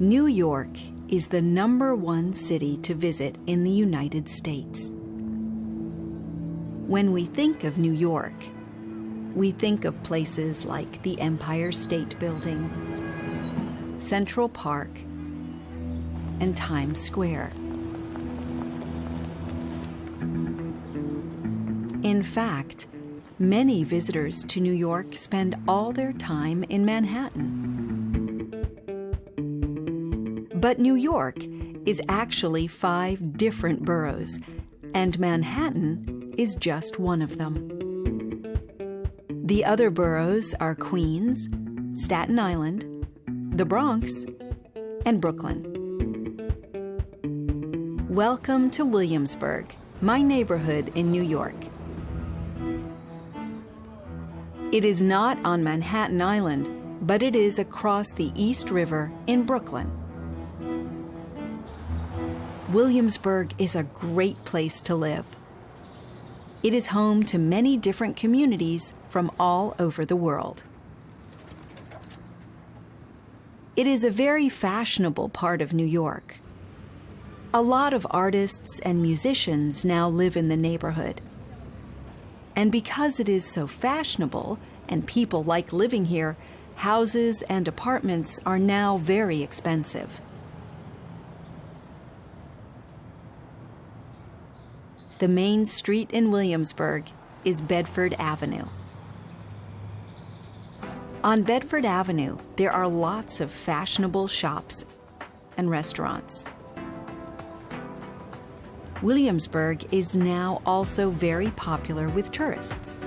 New York is the #1 city to visit in the United States. When we think of New York, we think of places like the Empire State Building, Central Park, and Times Square. In fact, many visitors to New York spend all their time in Manhattan. But New York is actually 5 different boroughs, and Manhattan is just one of them. The other boroughs are Queens, Staten Island, the Bronx, and Brooklyn. Welcome to Williamsburg, my neighborhood in New York. It is not on Manhattan Island, but it is across the East River in Brooklyn. Williamsburg is a great place to live. It is home to many different communities from all over the world. It is a very fashionable part of New York. A lot of artists and musicians now live in the neighborhood. And because it is so fashionable and people like living here, houses and apartments are now very expensive. The main street in Williamsburg is Bedford Avenue. On Bedford Avenue, there are lots of fashionable shops and restaurants. Williamsburg is now also very popular with tourists.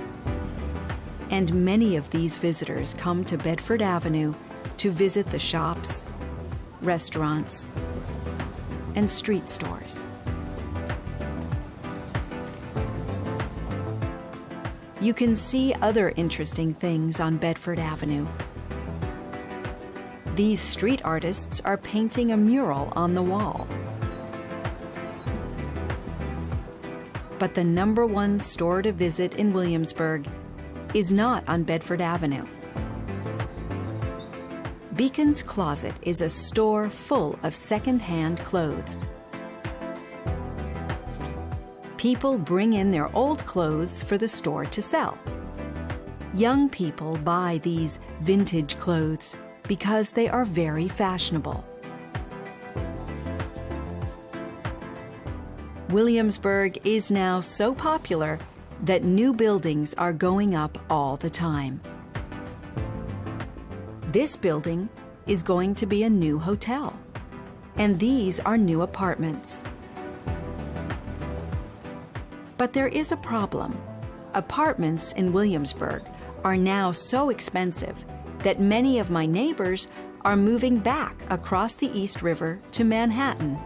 And many of these visitors come to Bedford Avenue to visit the shops, restaurants, and street stores. You can see other interesting things on Bedford Avenue. These street artists are painting a mural on the wall. But the #1 store to visit in Williamsburg is not on Bedford Avenue. Beacon's Closet is a store full of second-hand clothes. People bring in their old clothes for the store to sell. Young people buy these vintage clothes because they are very fashionable. Williamsburg is now so popular that new buildings are going up all the time. This building is going to be a new hotel, and these are new apartments. But there is a problem. Apartments in Williamsburg are now so expensive that many of my neighbors are moving back across the East River to Manhattan.